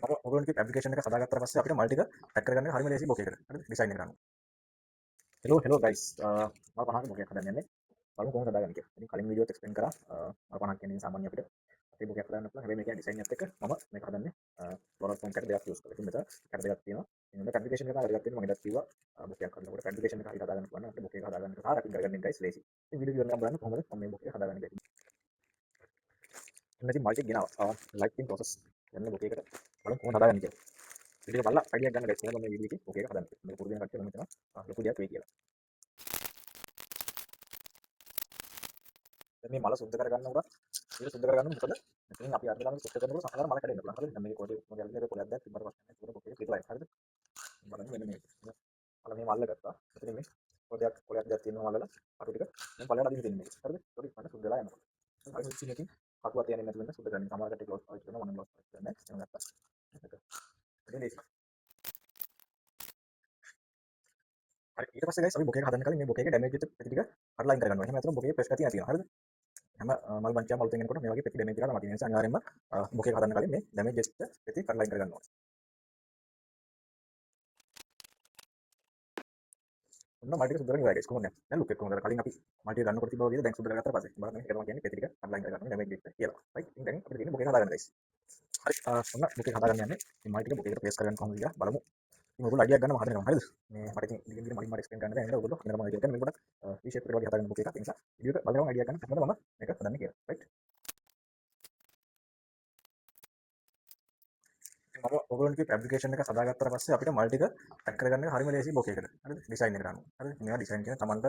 ඔයගොල්ලෝ ඇප්ලිකේෂන් එක හදාගත්තට පස්සේ අපිට මල් ටික ටැග් කරගන්න හරියම ලේසි බොකේ එකට. හරිද? ඩිසයින් එක ගන්න. Hello guys. මම 50ක බොකයක් හදන්න යන්නේ. බලමු කොහොමද හදාගන්නේ කියලා. ඉතින් කලින් වීඩියෝත් එක්ස්ප්ලেইন කරා. මම 50ක් කියන්නේ සාමාන්‍ය අපිට අපේ බොකයක් හදාන්න පුළුවන්. හැබැයි මේක ඩිසයින් එකත් එක්ක මම මේක හදන්නේ ෆ්ලෝරල් ෆෝම් කැට දෙකක් යූස් කරලා. ඉතින් මෙතන කැට දෙකක් තියෙනවා. ඉතින් මේක ඇප්ලිකේෂන් එක හදාගන්න තියෙනවා. මම ඉදත් කිව්වා බොකයක් හදනකොට ඇප්ලිකේෂන් එක හරියට හදාගන්න පුළුවන්. අපිට බොකේ එක හදාගන්න එක හරියට කරගන්න ගයිස් ලේසි. ඉතින් වීඩියෝ එක බලන්න කොහොමද මම මේ බොකේ හදාගන්නේ කියලා. ඉතින් මල්ටි ගෙනාවා. ලයිටින් ප්‍රොසෙස් යන්න බොකේ එකට බලමු කොහොමද හදාගන්නේ කියලා. වීඩියෝ බලලා අයිඩියක් ගන්න ගයිස්. කොහොමද මේ වීඩියෝ එකේ බොකේ එක හදන්නේ. මේක පුරුදු වෙන කට්ටිය මම හිතනවා ලොකු දෙයක් වෙයි කියලා. මේ මල සුද්ධ කරගන්න උරා මේක සුද්ධ කරගන්න මොකද මෙතනින් අපි අරගෙන සෙට් කරනකොට සමහර මල කැඩෙන්න පුළුවන්. හරිද? දැන් මේක කොටේ මොකද යන්නේ පොලයක් දැක් තිබ්බට පස්සේ මේක පොකේ පිටලා යනවා. හරිද? බලන්න මෙන්න මේක. මල මේ මල්ල ගත්තා. මෙතන මේ පොලයක් දැක් තියෙනවා මල්ලල. අර ටික දැන් පල්ලයට අදින්න දෙන්නේ මේක. හරිද? ඒක මට සුද්ධ වෙලා යනවා. හරි මික්සින් එකකින් කටුවක් තියන්නේ නැතුව වෙන සුද්ධ කරන්න. සමහර කටේ ග්ලෝස් පාවිච්චි කරනවා. මම ග්ලෝස් පාවිච්චි කරන්නේ නැහැ. එහෙම ගත්තා. ඒක ලේසි. හරි ඊට පස්සේ ගයිස් අපි බොකේ එක හදන්න කලින් මේ බොකේ එකේ ඩැමේජ් වෙච්ච පැති ටික අඩ්ලයින් කරගන්න ඕනේ. එහෙම නැත්නම් බොකේ ප්‍රෙස් කරලා තියෙනවා. හරිද? හැම මල් බංචයක් මල් තෙන් එනකොට මේ වගේ පෙති ඩැමේජ් එකක් තමයි තියෙන්නේ. ඒ නිසා අනිවාර්යෙන්ම බොකේ එක හදන්න කලින් මේ ඩැමේජ් වෙච්ච පෙති කඩ් ලයින් කරගන්න ඕනේ. ඔන්න මල් ටික සුද්ධ කරගෙන ඉවරයි ගයිස්. කොහොමද? දැන් ලුක් එක කොහොමද? කලින් අපි මල් ටික ගන්නකොට තිබ්බා වගේද දැන් සුද්ධ කරගත්තා පස්සේ බලන්න මේක තමයි කියන්නේ පෙති ටික කඩ් ලයින් කරගන්න ඩැමේජ් වෙච්ච කියලා. රයිට්. ඉතින් දැන් අපිට තියෙන්නේ බොකේ එක හදාගන්න ගයිස්. හරි ඔන්න බොකේ එක හදාගන්න යන්නේ. මේ මල් ටික බොකේ එකට ප්ලේස් කරගන්න කොහොමද කියලා බලමු. ඉතින් ඔයගොල්ලෝ අයිඩියක් ගන්න මම හදනවා. හරිද? මේ මට ඉතින් දිගින් දිගට මලින් මට එක්ස්ප්ලেইন කරන්න බැහැ නේද ඔයගොල්ලෝ? ඉතින් මම අයිඩියක් ගන්න මේක පොඩක් V shape එකට වගේ හදාගන්න බොකේ එකක්. ඒ නිසා වීඩියෝ එක බලලා අයිඩියක් ගන්න කොහොමද මම මේක හදන්නේ කියලා. රයිට්. මම ඔයගොල්ලන්ට කිව්ව ඇප්ලිකේෂන් එක හදාගත්තට පස්සේ අපිට මල් ටික ටැග් කරගන්න එක හරිම ලේසි බොකේ එකට. හරිද? ඩිසයින් එකට අනුව. හරිද? මේවා ඩිසයින් කියන තමන්ට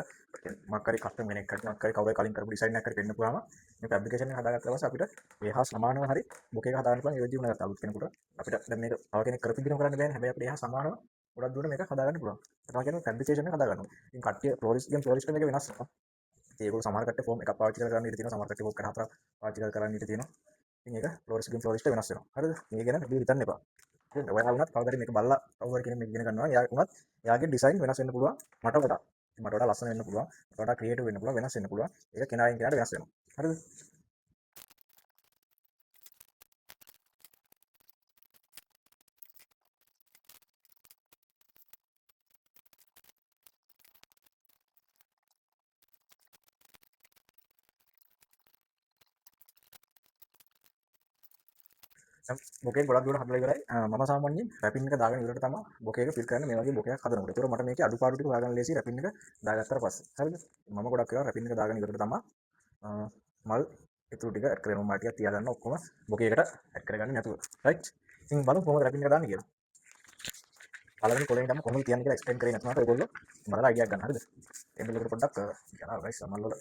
මොකක් හරි කස්ටම් කෙනෙක් හරි මොකක් හරි කවුරු හරි කලින් කරපු ඩිසයින් එකක් හරි පෙන්නපුවාම මේක ඇප්ලිකේෂන් එක හදාගත්තට පස්සේ අපිට ඒ හා සමානව හරි බොකේ එක හදාගන්න පුළුවන්. ඒ විදිහම නැත්නම් අලුත් කෙනෙකුට අපිට දැන් මේක තව කෙනෙක් කරපු විදිහම කරන්න බෑනේ. හැබැයි අපිට ඒ හා සමානව ගොඩක් දුරට මේක හදාගන්න පුළුවන්. ඒ තමයි කියන්නේ ඇප්ලිකේෂන් එක හදාගන්නවා. ඉතින් කට්ටිය ෆ්ලෝරිස්ට් මේක වෙනස් වෙනවා. ඉතින් ඒගොල්ලෝ සමහර කට්ටිය ෆෝම් එකක් පාවිච්චි කරලා ඉඳී තියෙනවා. සමහර කට්ටිය ෆෝම් එක හතරක් පාවිච්චි කරලා ඉඳී තියෙනවා. ඉතින් ඒක ෆ්ලෝරිස්ට් වෙනස් වෙනවා. හරිද? මේ ගැන බියු හිතන්න එපා. ඔයා වුණත් කවදාද මේක බලලා කවුරු හරි කෙනෙක් මේක ඉගෙන ගන්නවා. එයා වුණත් එයාගේ ඩිසයින් වෙනස් වෙන්න පුළුවන් මට වඩා. මට වඩා ලස්සන වෙන්න පුළුවන්. මට වඩා ක්‍රියේටිව් වෙන්න පුළුවන්. වෙනස් වෙන්න පුළුවන්. ඒක කෙනාගෙන් කෙනාට වෙනස් වෙනවා. හරිද? දැන් බොකේ ගොඩක් දුරට හදලා ඉවරයි. මම සාමාන්‍යයෙන් රැපින් එක දාගෙන ඉවරට තමයි බොකේ එක ෆිල් කරන්නේ මේ වගේ බොකයක් හදනකොට. ඒතකොට මට මේකේ අඩුපාඩු ටික හොයාගන්න ලේසි රැපින් එක දාගත්තට පස්සේ. හරිද? මම ගොඩක් ඒවා රැපින් එක දාගෙන ඉවරට තමයි මල් ඉතුරු ටික ඇඩ් කරගෙන මල් ටික තියාගන්න ඔක්කොම බොකේ එකට ඇඩ් කරගන්නේ නැතුව. රයිට්. ඉතින් බලමු කොහොමද රැපින් එක දාන්නේ කියලා. පළවෙනි කොලෙන් තමයි කොහොමද කියන්නේ කියලා එක්ස්ප්ලেইন කරේ නැත්නම් ඔයගොල්ලෝ බලලා අයිඩියක් ගන්න. හරිද? ටේබල් එකට පොඩ්ඩක් යනවා ගයිස් සමහර වල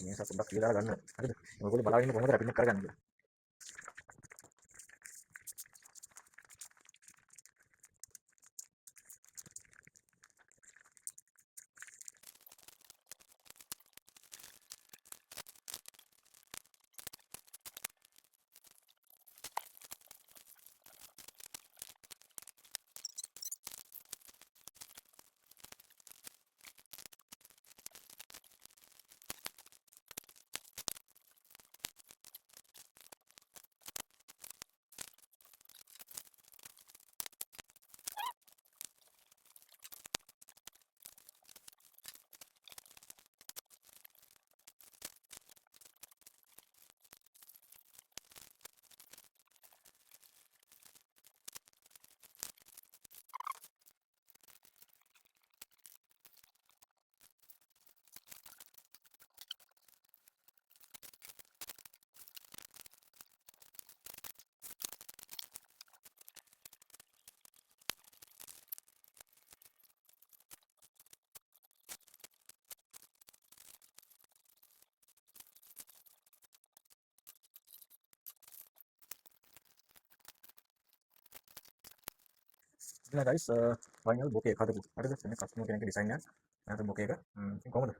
මේක පොඩ්ඩක් කියලා ගන්න. හරිද? ඔයගොල්ලෝ බලාගෙන ඉන්න කොහොමද රැපින් එක කරගන්නේ කියලා. ඉතින් ගයිස් ෆයිනල් බොකේ එක හදපු. හරිද? මේ කස්ටමර් කෙනෙක්ගේ ඩිසයින් එක. නැත්නම් බොකේ එක. ඉතින් කොහොමද?